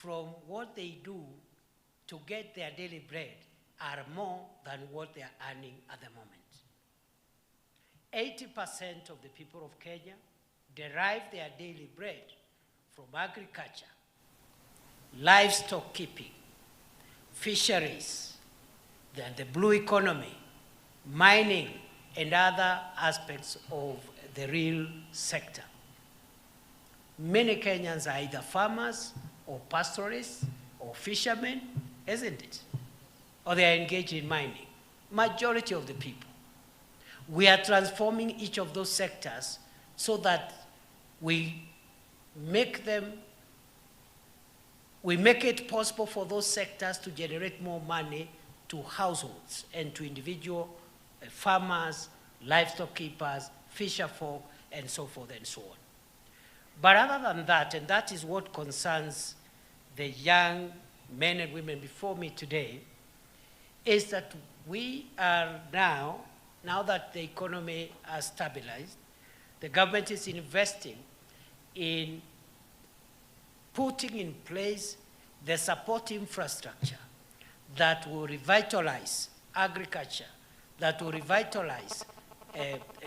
from what they do to get their daily bread are more than what they are earning at the moment. 80% of the people of Kenya derive their daily bread from agriculture, livestock keeping, fisheries, the blue economy, mining, and other aspects of the real sector. Many Kenyans are either farmers or pastoralists or fishermen, isn't it? Or they are engaged in mining. Majority of the people. We are transforming each of those sectors so that we make it possible for those sectors to generate more money to households and to individual farmers, livestock keepers, fisher folk, and so forth and so on. But other than that, and that is what concerns the young men and women before me today, is that we are now that the economy has stabilized, the government is investing in putting in place the support infrastructure that will revitalize agriculture, that will revitalize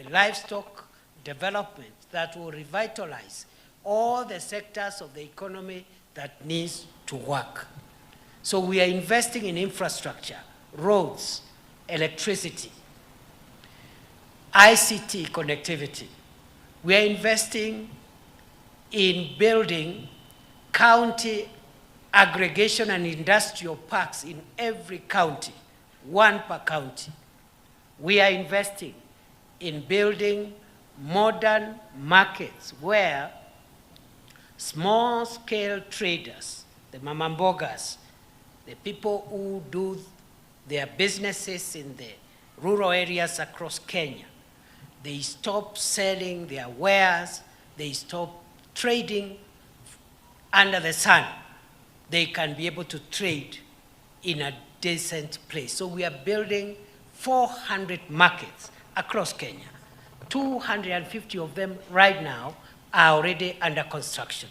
livestock development, that will revitalize all the sectors of the economy that needs to work. So we are investing in infrastructure, roads, electricity, ICT connectivity. We are investing in building county aggregation and industrial parks in every county, one per county. We are investing in building modern markets where small-scale traders, the mamambogas, the people who do their businesses in the rural areas across Kenya, they stop selling their wares, they stop trading under the sun. They can be able to trade in a decent place. So we are building 400 markets across Kenya. 250 of them right now are already under construction.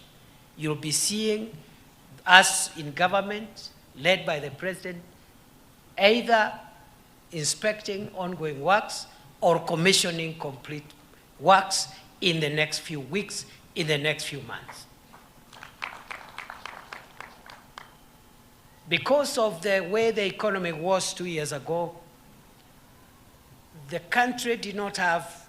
You'll be seeing us in government, led by the president, either inspecting ongoing works or commissioning complete works in the next few weeks, in the next few months. Because of the way the economy was 2 years ago, the country did not have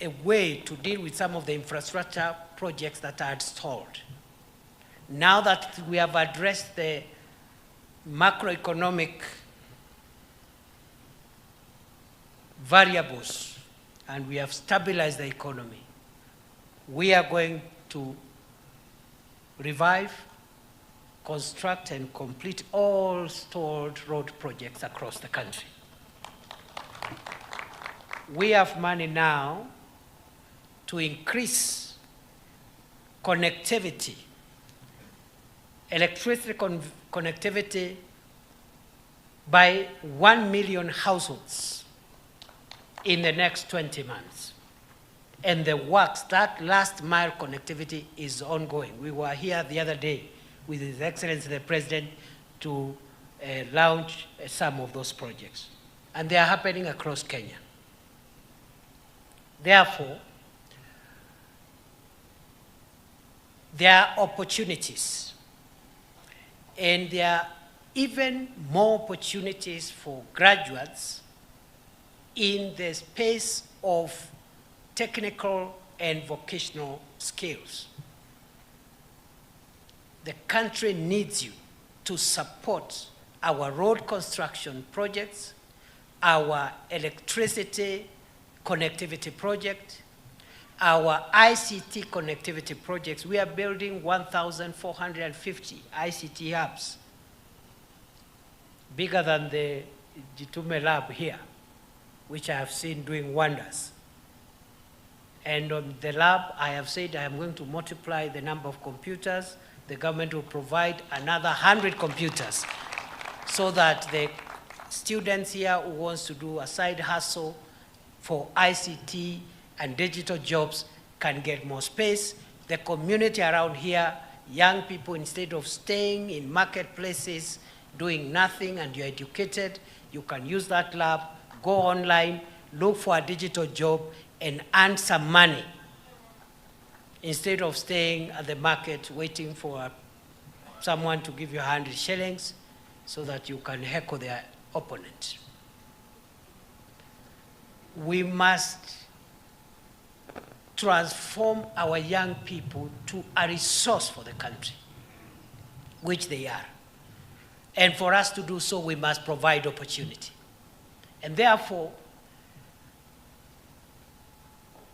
a way to deal with some of the infrastructure projects that are stalled. Now that we have addressed the macroeconomic variables and we have stabilized the economy, we are going to revive, construct, and complete all stalled road projects across the country. We have money now to increase connectivity, electricity connectivity by 1 million households in the next 20 months. And the works, that last mile connectivity is ongoing. We were here the other day with His Excellency the President to launch some of those projects. And they are happening across Kenya. Therefore, there are opportunities, and there are even more opportunities for graduates in the space of technical and vocational skills. The country needs you to support our road construction projects, our electricity connectivity project, our ICT connectivity projects. We are building 1,450 ICT hubs, bigger than the Gitume lab here, which I have seen doing wonders. And on the lab, I have said I am going to multiply the number of computers. The government will provide another 100 computers so that the students here who wants to do a side hustle for ICT and digital jobs can get more space. The community around here young people, instead of staying in marketplaces, doing nothing, and you're educated, you can use that lab, go online, look for a digital job, and earn some money instead of staying at the market waiting for someone to give you 100 shillings so that you can heckle their opponent. We must transform our young people to a resource for the country, which they are. And for us to do so, we must provide opportunity. And therefore,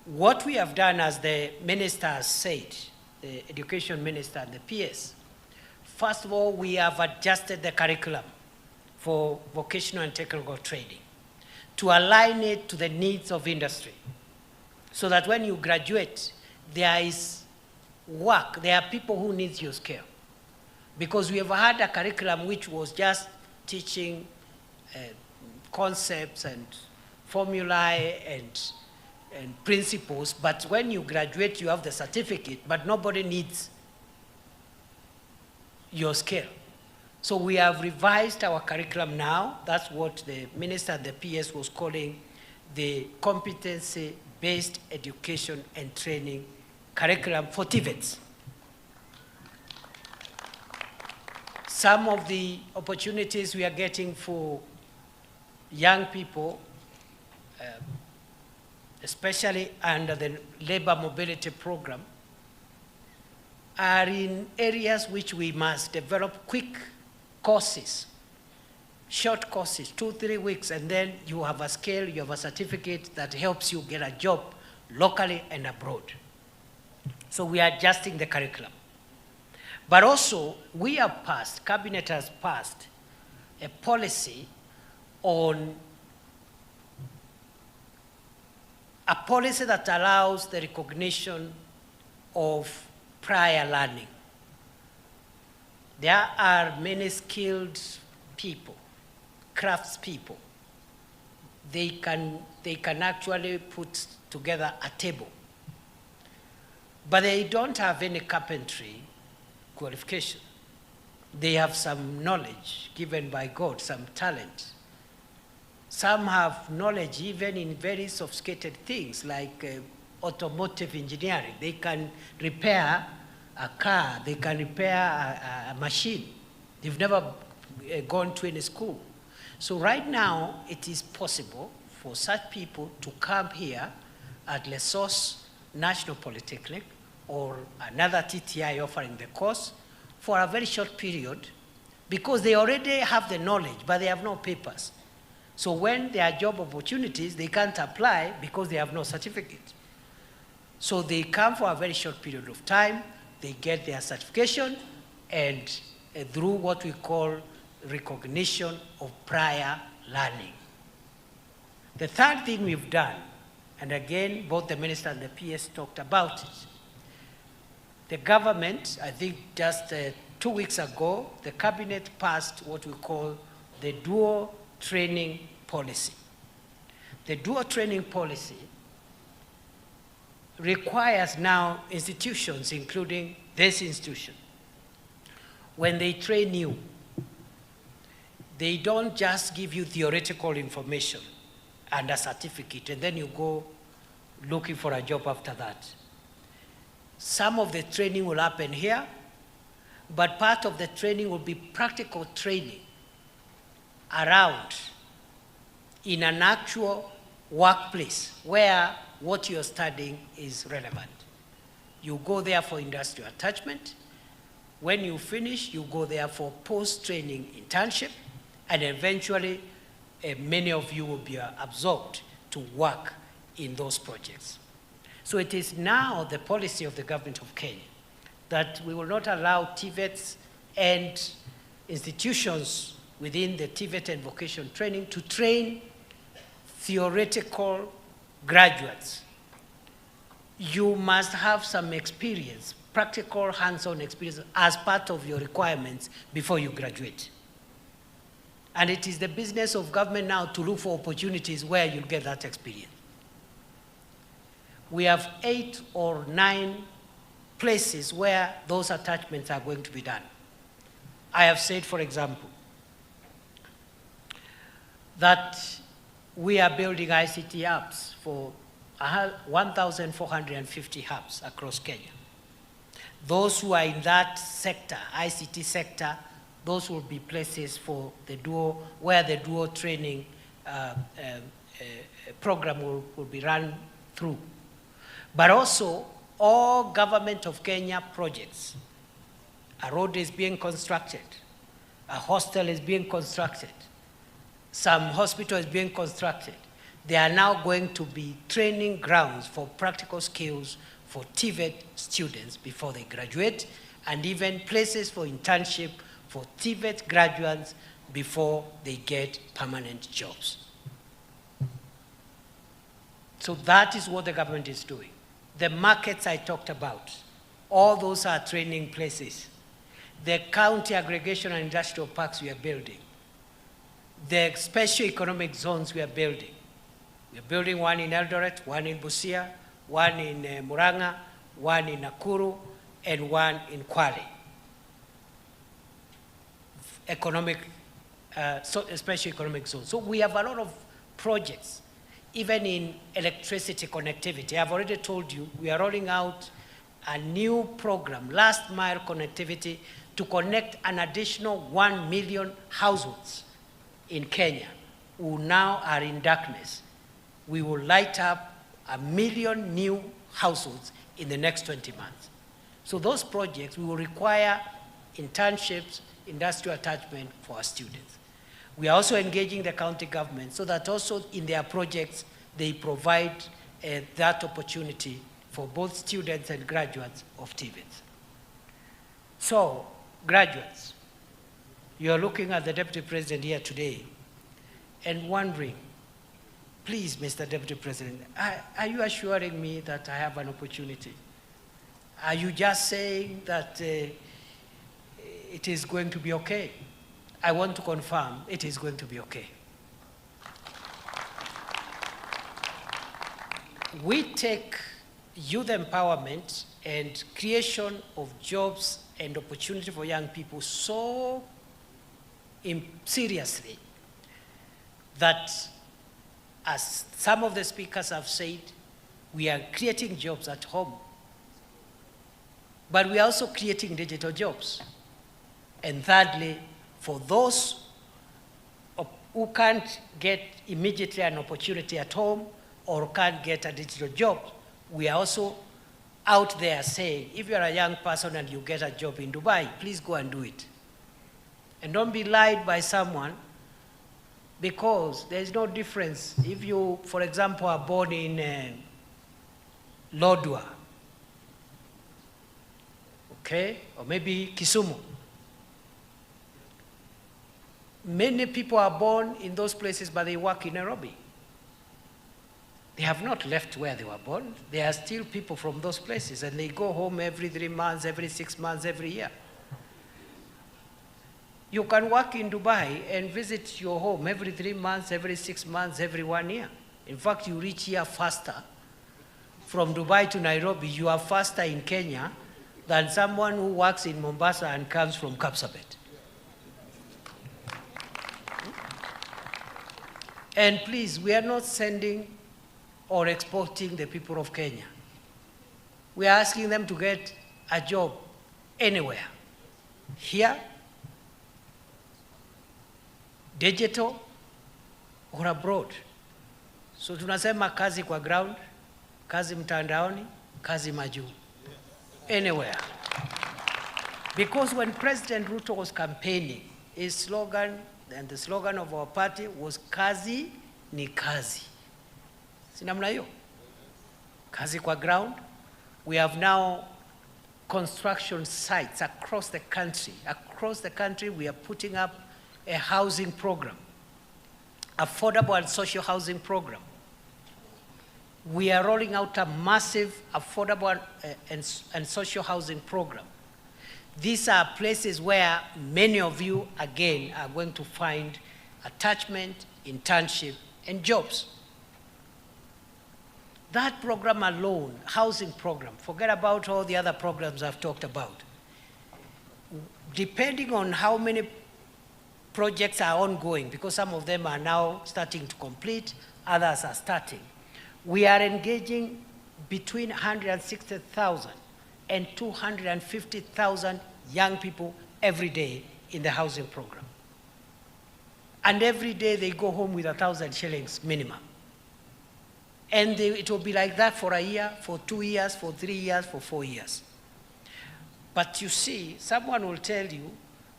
what we have done, as the minister has said, the education minister and the PS, first of all, we have adjusted the curriculum for vocational and technical training to align it to the needs of industry, so that when you graduate, there is work, there are people who need your skill. Because we have had a curriculum which was just teaching concepts and formulae and principles, but when you graduate, you have the certificate, but nobody needs your skill. So we have revised our curriculum now. That's what the minister and the PS was calling the competency-based education and training curriculum for TVETs. Some of the opportunities we are getting for young people, especially under the labor mobility program, are in areas which we must develop quick courses, short courses, 2-3 weeks, and then you have a skill, you have a certificate that helps you get a job locally and abroad. So we are adjusting the curriculum. But also, we have passed, Cabinet has passed a policy on a policy that allows the recognition of prior learning. There are many skilled people, craftspeople. They can actually put together a table, but they don't have any carpentry qualification. They have some knowledge given by God, some talent. Some have knowledge even in very sophisticated things like automotive engineering. They can repair a car, they can repair a machine. They've never gone to any school. So right now, it is possible for such people to come here at Ollessos National Polytechnic or another TTI offering the course for a very short period, because they already have the knowledge, but they have no papers. So when there are job opportunities, they can't apply because they have no certificate. So they come for a very short period of time, they get their certification, and through what we call recognition of prior learning. The third thing we've done, and again, both the minister and the PS talked about it, the government, I think just 2 weeks ago, the cabinet passed what we call the dual training policy. The dual training policy requires now institutions, including this institution, when they train you, they don't just give you theoretical information and a certificate, and then you go looking for a job after that. Some of the training will happen here, but part of the training will be practical training around in an actual workplace where what you're studying is relevant. You go there for industrial attachment. When you finish, you go there for post-training internship, and eventually many of you will be absorbed to work in those projects. So it is now the policy of the government of Kenya that we will not allow TVETs and institutions within the TVET and vocational training to train theoretical graduates. You must have some experience, practical hands-on experience as part of your requirements before you graduate. And it is the business of government now to look for opportunities where you'll get that experience. We have 8 or 9 places where those attachments are going to be done. I have said, for example, that we are building ICT hubs for 1,450 hubs across Kenya. Those who are in that sector, ICT sector, those will be places for the dual, where the dual training program will be run through. But also, all government of Kenya projects, a road is being constructed, a hostel is being constructed, some hospital is being constructed. They are now going to be training grounds for practical skills for TVET students before they graduate, and even places for internship for TVET graduates before they get permanent jobs. So that is what the government is doing. The markets I talked about, all those are training places. The county aggregation and industrial parks we are building. The special economic zones we are building. We are building one in Eldoret, one in Busia, one in Murang'a, one in Nakuru, and one in Kwale. Special economic zones. So we have a lot of projects, even in electricity connectivity. I've already told you, we are rolling out a new program, last mile connectivity, to connect an additional 1 million households in Kenya who now are in darkness. We will light up 1 million new households in the next 20 months. So those projects, we will require internships, industrial attachment for our students. We are also engaging the county government so that also in their projects, they provide that opportunity for both students and graduates of TVET. So, graduates, you're looking at the Deputy President here today and wondering, please, Mr. Deputy President, are you assuring me that I have an opportunity? Are you just saying that it is going to be okay? I want to confirm it is going to be okay. We take youth empowerment and creation of jobs and opportunity for young people so seriously that, as some of the speakers have said, we are creating jobs at home, but we are also creating digital jobs. And thirdly, for those who can't get immediately an opportunity at home or can't get a digital job, we are also out there saying, if you're a young person and you get a job in Dubai, please go and do it. And don't be lied by someone, because there's no difference. If you, for example, are born in Lodwar, okay, or maybe Kisumu. Many people are born in those places, but they work in Nairobi. They have not left where they were born. They are still people from those places, and they go home every 3 months, every 6 months, every year. You can work in Dubai and visit your home every 3 months, every 6 months, every 1 year. In fact, you reach here faster. From Dubai to Nairobi, you are faster in Kenya than someone who works in Mombasa and comes from Kapsabet. And please, we are not sending or exporting the people of Kenya. We are asking them to get a job anywhere, here, digital, or abroad. So tunasema kazi kwa ground, kazi mtandaoni, kazi majuu, anywhere. Because when President Ruto was campaigning, his slogan, and the slogan of our party was kazi ni kazi. Si namna hiyo? Kazi kwa ground. We have now construction sites across the country. Across the country, we are putting up a housing program, affordable and social housing program. We are rolling out a massive affordable and social housing program. These are places where many of you, again, are going to find attachment, internship, and jobs. That program alone, housing program, forget about all the other programs I've talked about. Depending on how many projects are ongoing, because some of them are now starting to complete, others are starting, we are engaging between 160,000 and 250,000 young people every day in the housing program. And every day they go home with 1,000 shillings minimum. And it will be like that for a year, for 2 years, for 3 years, for 4 years. But you see, someone will tell you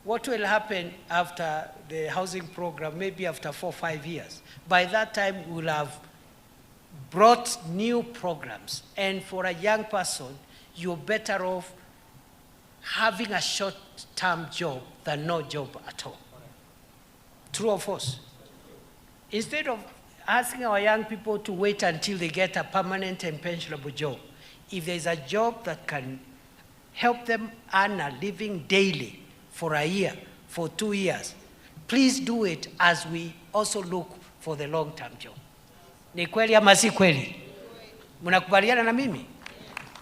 what will happen after the housing program, maybe after 4 or 5 years. By that time, we'll have brought new programs. And for a young person, you're better off having a short-term job than no job at all. True or false? Instead of asking our young people to wait until they get a permanent and pensionable job, if there's a job that can help them earn a living daily for a year, for 2 years, please do it as we also look for the long-term job. Ni kweli ama si kweli? Mnakubaliana na mimi?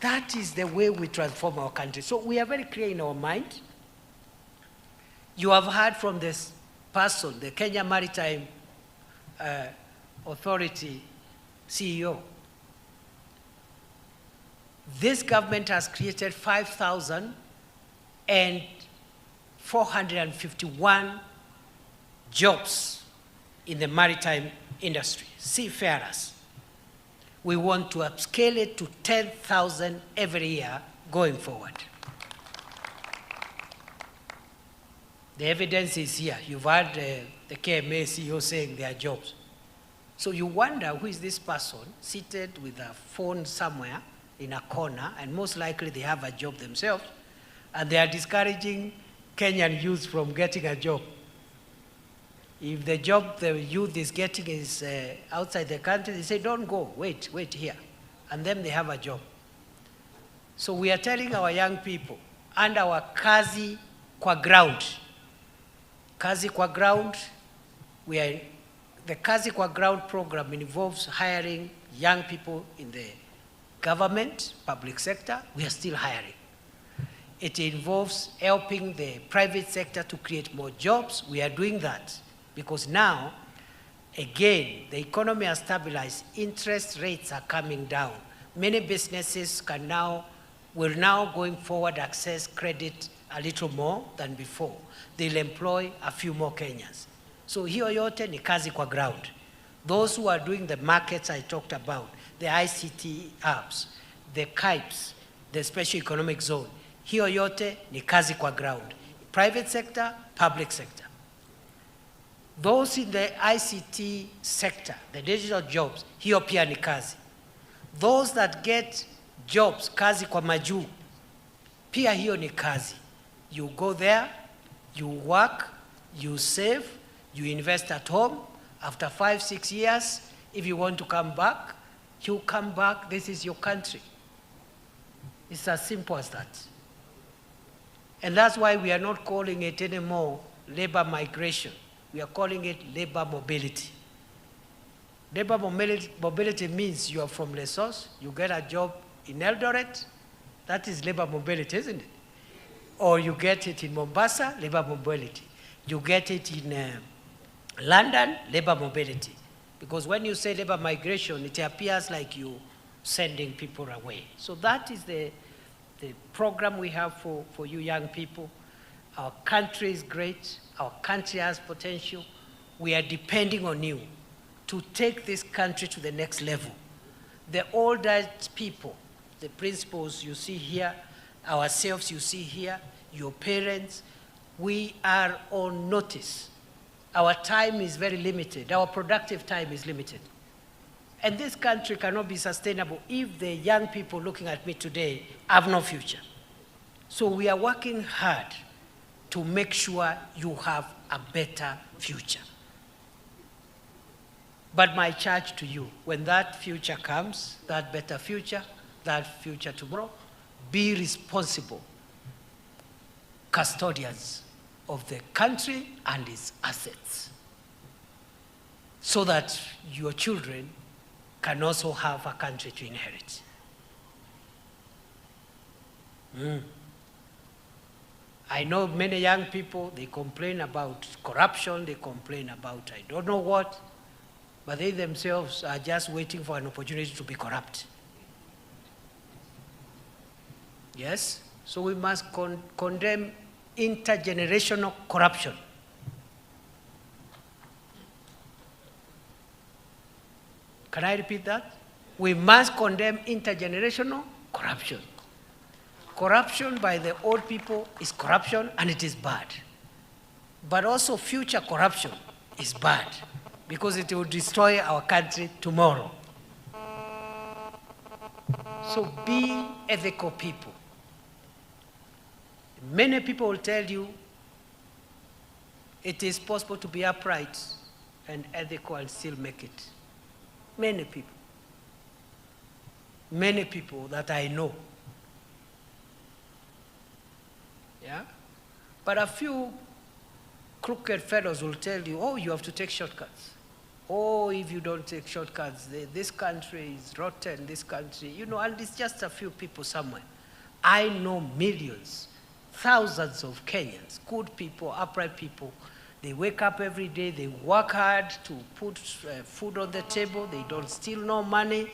That is the way we transform our country. So we are very clear in our mind. You have heard from this person, the Kenya Maritime Authority CEO. This government has created 5,451 jobs in the maritime industry, seafarers. We want to upscale it to 10,000 every year going forward. The evidence is here. You've heard the KMA CEO saying there are jobs. So you wonder who is this person seated with a phone somewhere in a corner, and most likely they have a job themselves, and they are discouraging Kenyan youth from getting a job. If the job the youth is getting is outside the country, they say, don't go, wait here. And then they have a job. So we are telling our young people, and our Kazi Kwa Ground. Kazi Kwa Ground, the Kazi Kwa Ground program involves hiring young people in the government, public sector. We are still hiring. It involves helping the private sector to create more jobs. We are doing that because now, again, the economy has stabilized. Interest rates are coming down. Many businesses will now going forward access credit a little more than before. They'll employ a few more Kenyans. So hiyo yote ni kazi kwa ground. Those who are doing the markets I talked about, the ICT hubs, the KIPES, the special economic zone, hiyo yote ni kazi kwa ground. Private sector, public sector. Those in the ICT sector, the digital jobs, hiyo pia ni kazi. Those that get jobs, kazi kwa majuu, pia hiyo ni kazi. You go there, you work, you save, you invest at home. After 5-6 years, if you want to come back, you come back. This is your country. It's as simple as that. And that's why we are not calling it anymore labor migration. We are calling it labor mobility. Labor mobility means you are from Ollessos, you get a job in Eldoret, that is labor mobility, isn't it? Or you get it in Mombasa, labor mobility. You get it in London, labor mobility. Because when you say labor migration, it appears like you sending people away. So that is the program we have for you young people. Our country is great. Our country has potential. We are depending on you to take this country to the next level. The older people, the principals you see here, ourselves you see here, your parents, we are on notice. Our time is very limited. Our productive time is limited. And this country cannot be sustainable if the young people looking at me today have no future. So we are working hard to make sure you have a better future. But my charge to you, when that future comes, that better future, that future tomorrow, be responsible custodians of the country and its assets, so that your children can also have a country to inherit. I know many young people, they complain about corruption, they complain about I don't know what, but they themselves are just waiting for an opportunity to be corrupt. Yes? So we must condemn intergenerational corruption. Can I repeat that? We must condemn intergenerational corruption. Corruption by the old people is corruption, and it is bad. But also future corruption is bad because it will destroy our country tomorrow. So be ethical people. Many people will tell you it is possible to be upright and ethical and still make it. Many people. Many people that I know. Yeah? But a few crooked fellows will tell you, oh, you have to take shortcuts. Oh, if you don't take shortcuts, this country is rotten, this country, you know, and it's just a few people somewhere. I know millions, thousands of Kenyans, good people, upright people. They wake up every day, they work hard to put food on the table, they don't steal no money,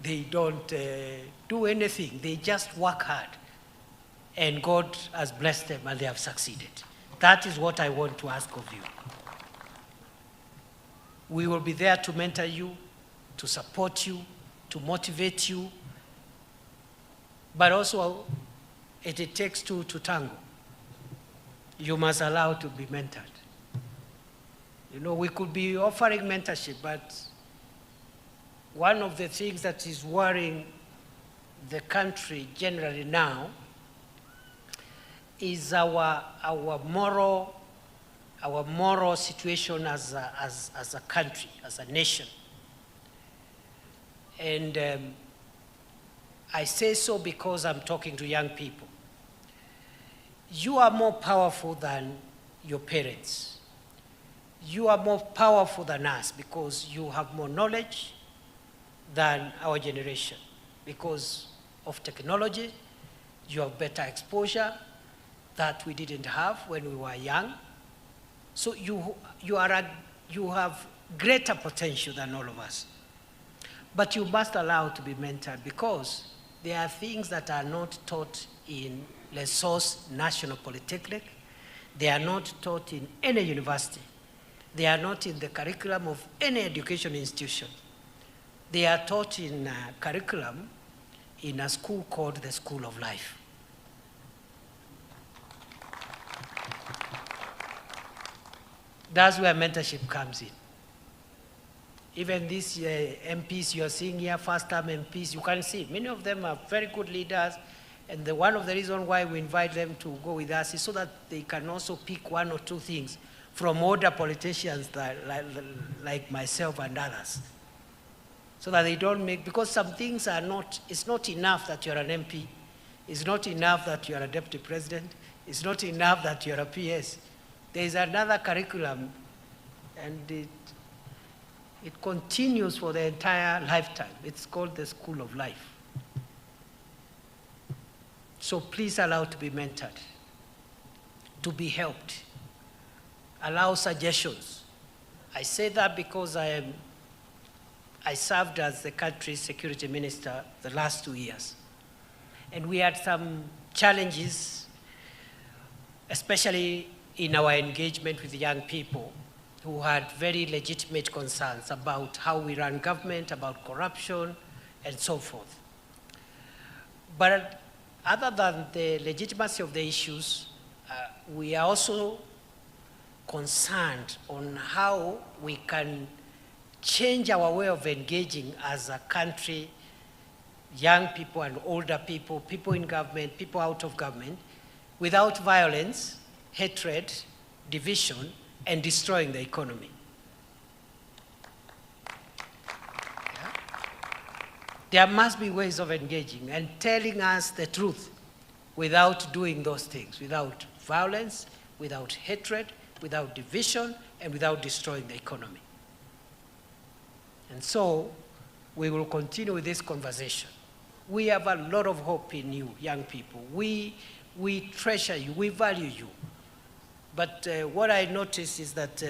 they don't do anything, they just work hard. And God has blessed them and they have succeeded. That is what I want to ask of you. We will be there to mentor you, to support you, to motivate you, but also it takes two to tango. You must allow to be mentored. You know, we could be offering mentorship, but one of the things that is worrying the country generally now is our moral situation as a country, as a nation. And I say so because I'm talking to young people. You are more powerful than your parents. You are more powerful than us because you have more knowledge than our generation. Because of technology, you have better exposure that we didn't have when we were young. So you have greater potential than all of us. But you must allow to be mentored because there are things that are not taught in Ollessos National Polytechnic. They are not taught in any university. They are not in the curriculum of any education institution. They are taught in a curriculum in a school called the School of Life. That's where mentorship comes in. Even these MPs you are seeing here, first-time MPs, you can see many of them are very good leaders, and one of the reasons why we invite them to go with us is so that they can also pick one or two things from older politicians like myself and others. So that they don't make, because some things are not, it's not enough that you're an MP, it's not enough that you're a deputy president, it's not enough that you're a PS. There is another curriculum, and it continues for the entire lifetime. It's called the School of Life. So please allow to be mentored, to be helped, allow suggestions. I say that because I served as the country's security minister the last 2 years. And we had some challenges, especially in our engagement with young people who had very legitimate concerns about how we run government, about corruption, and so forth. But other than the legitimacy of the issues, we are also concerned on how we can change our way of engaging as a country, young people and older people, people in government, people out of government, without violence, hatred, division, and destroying the economy. Yeah? There must be ways of engaging and telling us the truth without doing those things, without violence, without hatred, without division, and without destroying the economy. And so we will continue with this conversation. We have a lot of hope in you, young people. We treasure you, we value you. But what I noticed is that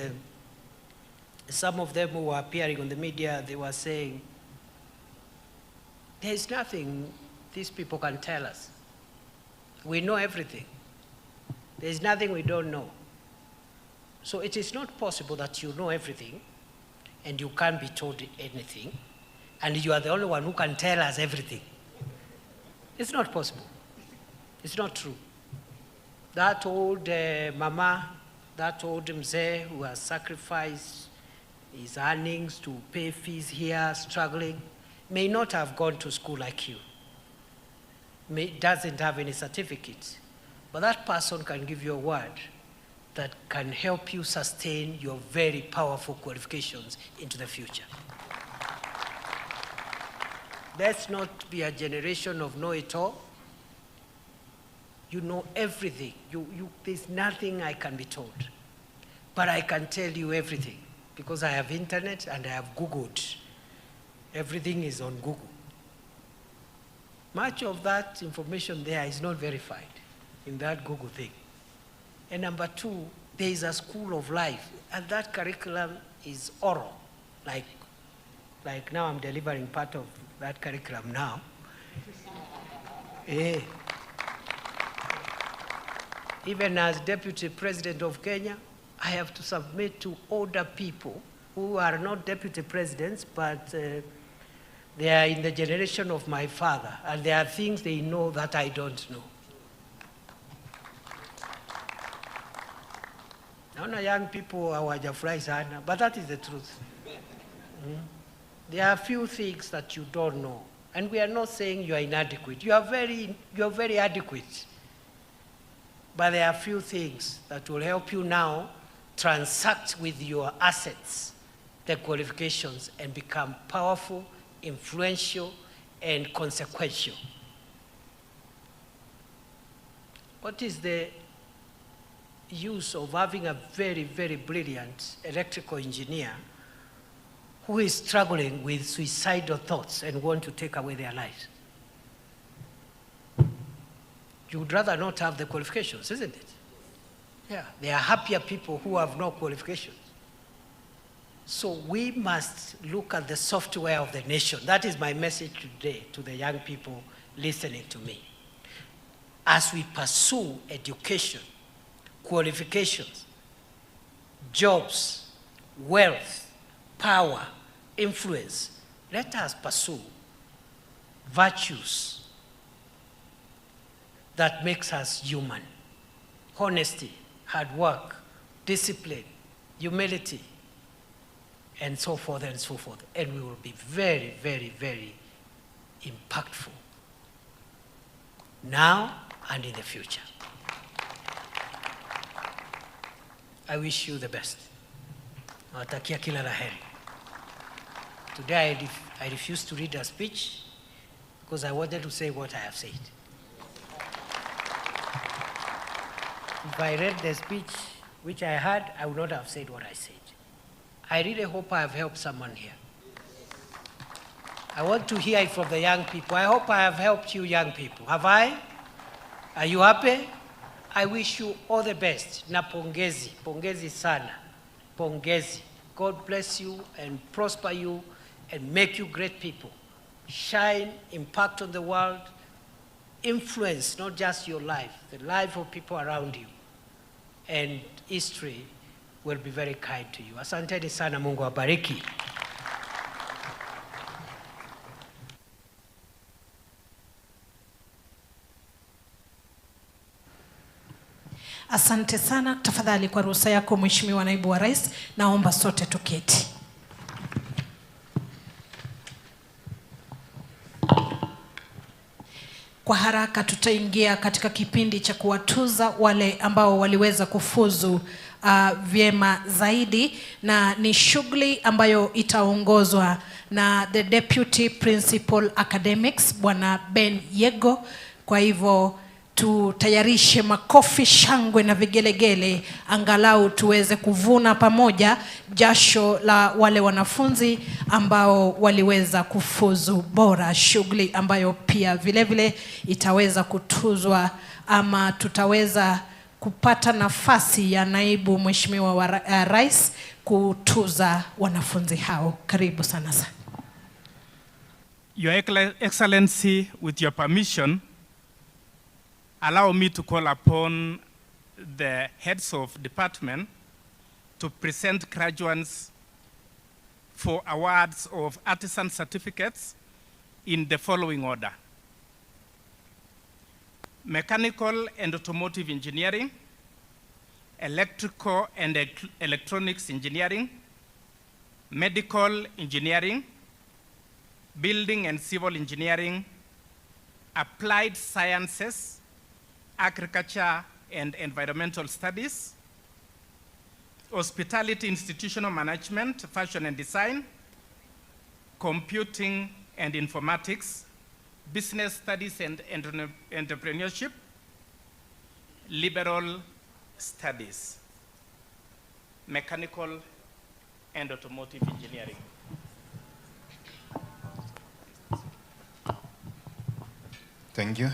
some of them who were appearing on the media, they were saying, there's nothing these people can tell us. We know everything. There's nothing we don't know. So it is not possible that you know everything and you can't be told anything, and you are the only one who can tell us everything. It's not possible. It's not true. That old mama, that old mzee who has sacrificed his earnings to pay fees here, struggling, may not have gone to school like you, doesn't have any certificates, but that person can give you a word that can help you sustain your very powerful qualifications into the future. Let's not be a generation of know-it-all. You know everything. There's nothing I can be told, but I can tell you everything because I have internet and I have Googled. Everything is on Google. Much of that information there is not verified in that Google thing. And number two, there is a school of life, and that curriculum is oral. Like now I'm delivering part of that curriculum now. Even as Deputy President of Kenya, I have to submit to older people who are not deputy presidents, but they are in the generation of my father, and there are things they know that I don't know. Naona young people hawajafurahi sana, but that is the truth. There are a few things that you don't know, and we are not saying you are inadequate. You are very adequate. But there are a few things that will help you now transact with your assets, the qualifications, and become powerful, influential, and consequential. What is the use of having a very, very brilliant electrical engineer who is struggling with suicidal thoughts and want to take away their lives? You would rather not have the qualifications, isn't it? Yeah, there are happier people who have no qualifications. So we must look at the software of the nation. That is my message today to the young people listening to me. As we pursue education, qualifications, jobs, wealth, power, influence, let us pursue virtues that makes us human. Honesty, hard work, discipline, humility, and so forth and so forth. And we will be very, very, very impactful now and in the future. I wish you the best. Nawatakia kila la heri. Today I refused to read a speech because I wanted to say what I have said. If I read the speech which I had, I would not have said what I said. I really hope I have helped someone here. I want to hear it from the young people. I hope I have helped you young people. Have I? Are you happy? I wish you all the best. Na pongezi, pongezi sana. Pongezi. God bless you and prosper you and make you great people. Shine, impact on the world, influence not just your life, the life of people around you. And history will be very kind to you. Asanteni sana, Mungu awabariki. Asante sana. Tafadhali kwa ruhusa yako Mheshimiwa Naibu wa Rais, naomba sote tuketi. Kwa haraka tutaingia katika kipindi cha kuwatuza wale ambao waliweza kufuzu vyema zaidi, na ni shughuli ambayo itaongozwa na the Deputy Principal Academics Bwana Ben Yego. Kwa hivyo tutayarishe makofi, shangwe na vigelegele, angalau tuweze kuvuna pamoja jasho la wale wanafunzi ambao waliweza kufuzu bora, shughuli ambayo pia vile itaweza kutuzwa ama tutaweza kupata nafasi ya naibu mheshimiwa wa rais kutuza wanafunzi hao. Karibu sana sana. Your Excellency, with your permission, allow me to call upon the heads of department to present graduates for awards of artisan certificates in the following order: mechanical and automotive engineering, electrical and electronics engineering, medical engineering, building and civil engineering, applied sciences, agriculture and environmental studies, hospitality institutional management, fashion and design, computing and informatics, business studies and entrepreneurship, liberal studies, mechanical and automotive engineering. Thank you.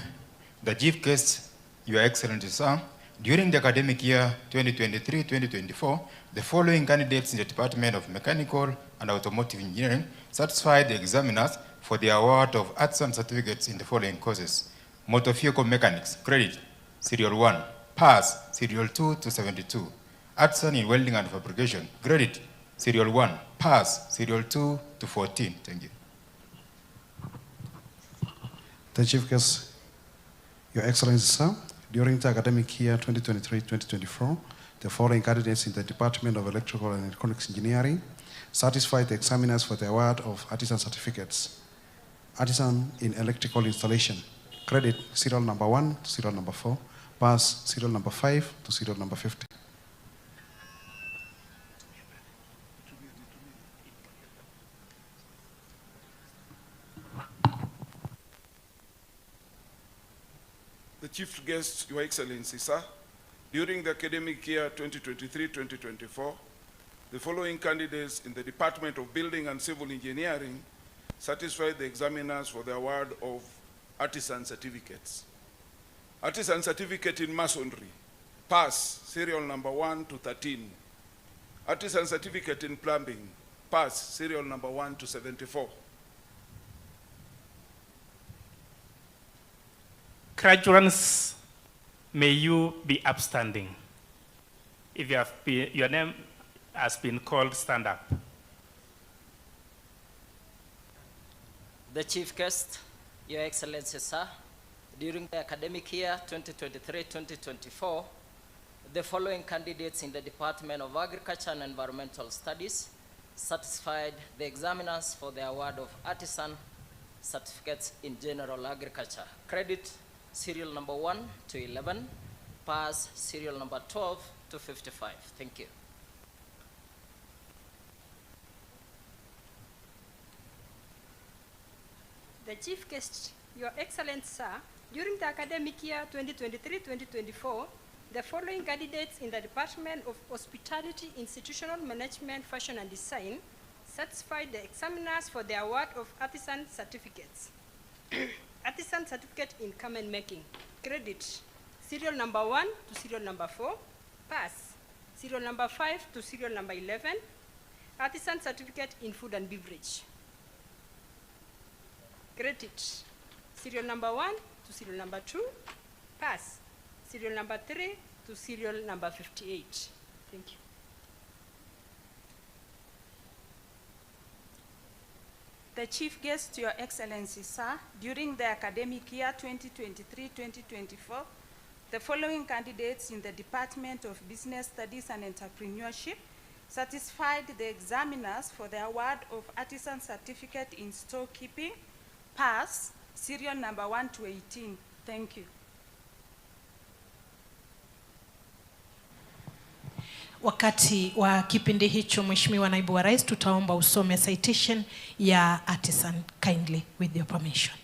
The chief guest, Your Excellency, sir, during the academic year 2023-2024, the following candidates in the Department of Mechanical and Automotive Engineering satisfied the examiners for the award of artisan certificates in the following courses: motor vehicle mechanics, credit, serial 1, pass, serial 2 to 72. Artisan in welding and fabrication, credit, serial 1, pass, serial 2 to 14. Thank you. The chief guest, Your Excellency, sir, during the academic year 2023-2024, the following candidates in the Department of Electrical and Electronics Engineering satisfied the examiners for the award of artisan certificates: artisan in electrical installation, credit, serial number 1 to serial number 4, pass, serial number 5 to serial number 50. The chief guest, Your Excellency, sir, during the academic year 2023-2024, the following candidates in the Department of Building and Civil Engineering satisfied the examiners for the award of artisan certificates: artisan certificate in masonry, pass, serial number 1 to 13. Artisan certificate in plumbing, pass, serial number 1 to 74. Graduates, may you be upstanding. If you have been, your name has been called, stand up. The chief guest, Your Excellency, sir, during the academic year 2023-2024, the following candidates in the Department of Agriculture and Environmental Studies satisfied the examiners for the award of artisan certificates in general agriculture: credit, serial number 1 to 11, pass, serial number 12 to 55. Thank you. The chief guest, Your Excellency, sir, during the academic year 2023-2024, the following candidates in the Department of Hospitality, Institutional Management, Fashion and Design satisfied the examiners for the award of artisan certificates: artisan certificate in garment making, credit, serial number 1 to serial number 4, pass, serial number 5 to serial number 11, artisan certificate in food and beverage, credit, serial number 1 to serial number 2, pass, serial number 3 to serial number 58. Thank you. The chief guest, Your Excellency, sir, during the academic year 2023-2024, the following candidates in the Department of Business Studies and Entrepreneurship satisfied the examiners for the award of artisan certificate in storekeeping, pass, serial number 1 to 18. Thank you. Wakati wa kipindi hicho, Mheshimiwa Naibu wa Rais, tutaomba usome citation ya artisan kindly with your permission.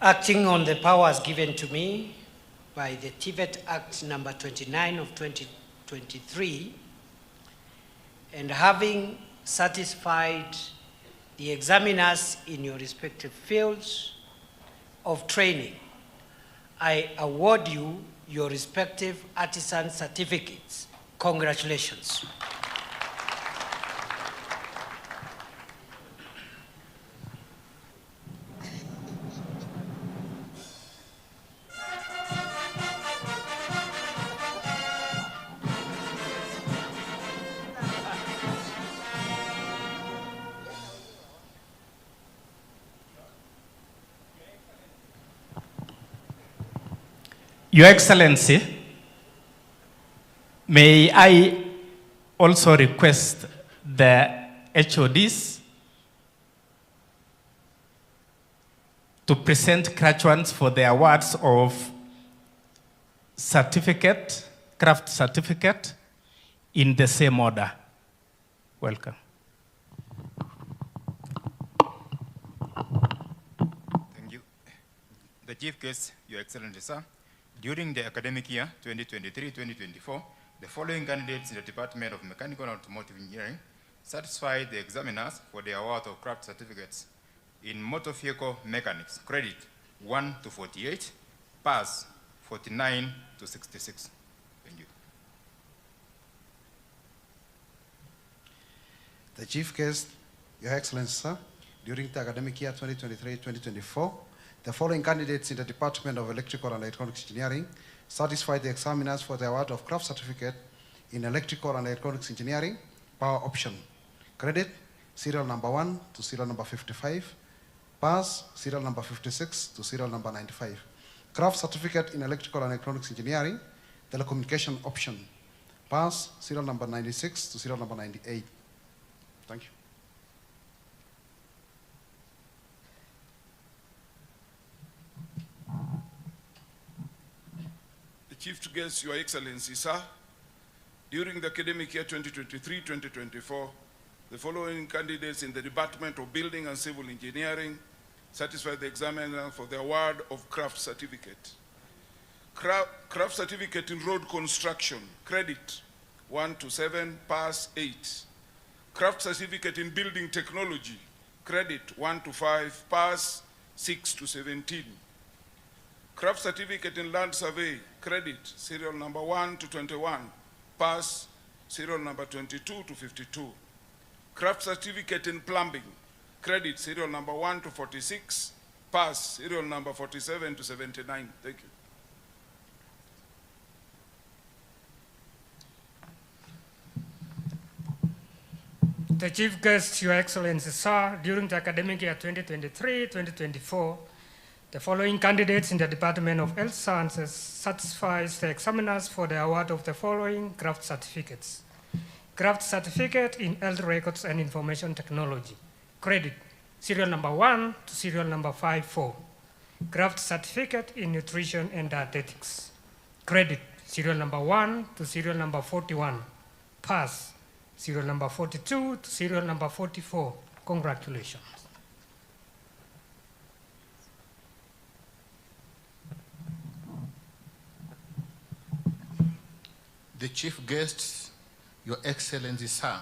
Acting on the powers given to me by the TVET Act number 29 of 2023, and having satisfied the examiners in your respective fields of training, I award you your respective artisan certificates. Congratulations. Your Excellency, may I also request the HODs to present graduates for the awards of certificate, craft certificate, in the same order. Welcome. Thank you. The Chief Guest, Your Excellency, sir. During the academic year 2023-2024, the following candidates in the Department of Mechanical and Automotive Engineering satisfied the examiners for the award of craft certificates in motor vehicle mechanics, credit 1 to 48, pass 49 to 66. Thank you. The Chief Guest, Your Excellency, sir, during the academic year 2023-2024, the following candidates in the Department of Electrical and Electronics Engineering satisfied the examiners for the award of craft certificate in Electrical and Electronics Engineering, power option. Credit, serial number 1 to serial number 55. Pass, serial number 56 to serial number 95. Craft certificate in Electrical and Electronics Engineering, telecommunication option. Pass, serial number 96 to serial number 98. Thank you. Chief Guest, Your Excellency, sir, during the academic year 2023-2024, the following candidates in the Department of Building and Civil Engineering satisfied the examiner for the award of craft certificate. Craft certificate in road construction, credit 1 to 7, pass 8. Craft certificate in building technology, credit 1 to 5, pass 6 to 17. Craft certificate in land survey, credit, serial number 1 to 21, pass, serial number 22 to 52. Craft certificate in plumbing, credit, serial number 1 to 46, pass, serial number 47 to 79. Thank you. The Chief Guest, Your Excellency, sir, during the academic year 2023-2024, the following candidates in the Department of Health Sciences satisfies the examiners for the award of the following craft certificates. Craft certificate in Health Records and Information Technology, credit, serial number 1 to serial number 54. Craft certificate in Nutrition and Dietetics, credit, serial number 1 to serial number 41. Pass, serial number 42 to serial number 44. Congratulations. The Chief Guest, Your Excellency, sir,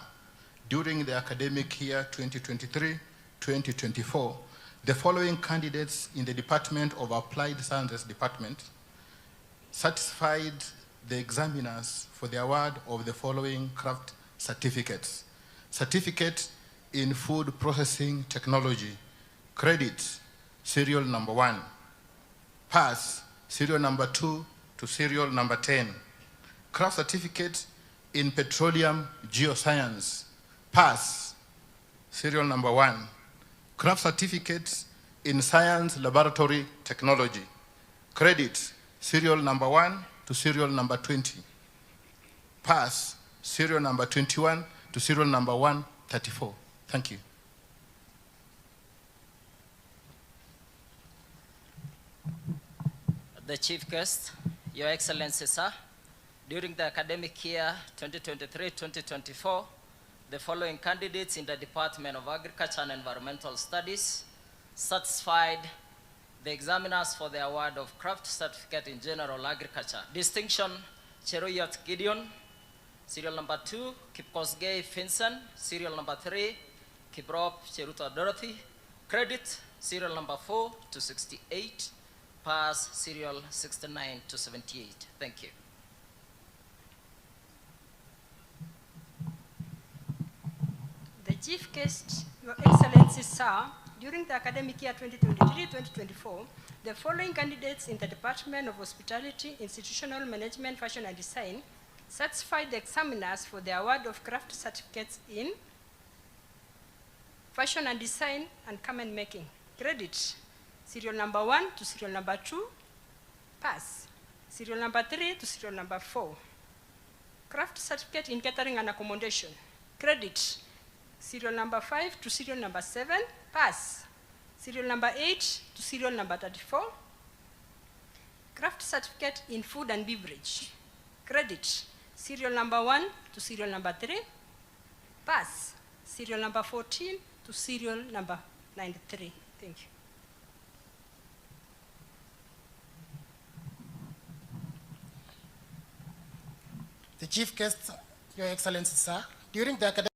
during the academic year 2023-2024, the following candidates in the Department of Applied Sciences Department satisfied the examiners for the award of the following craft certificates. Certificate in Food Processing Technology, credit, serial number 1. Pass, serial number 2 to serial number 10. Craft certificate in Petroleum Geoscience, pass, serial number 1. Craft certificate in Science Laboratory Technology, credit, serial number 1 to serial number 20. Pass, serial number 21 to serial number 134. Thank you. The Chief Guest, Your Excellency, sir, during the academic year 2023-2024, the following candidates in the Department of Agriculture and Environmental Studies satisfied the examiners for the award of craft certificate in general agriculture. Distinction, Cheruiyot Gideon. Serial number 2, Kipkosgei Vincent. Serial number 3, Kiprop Cheruta Dorothy. Credit, serial number 4 to 68. Pass, serial 69 to 78. Thank you. The chief guest, Your Excellency, sir, during the academic year 2023-2024, the following candidates in the Department of Hospitality, Institutional Management, Fashion and Design certified the examiners for the award of craft certificates in Fashion and Design and Garment Making. Credit, serial number 1 to serial number 2. Pass, serial number 3 to serial number 4. Craft certificate in catering and accommodation. Credit, serial number 5 to serial number 7. Pass, serial number 8 to serial number 34. Craft certificate in food and beverage. Credit, serial number 1 to serial number 3. Pass, serial number 14 to serial number 93. Thank you. The chief guest, Your Excellency, sir, during the academic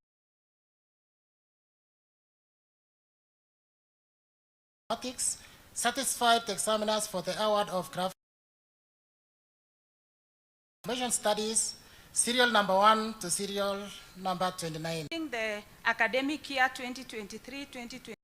satisfied the examiners for the award of craft studies, serial number 1 to serial number 29. During the academic year 2023-2024,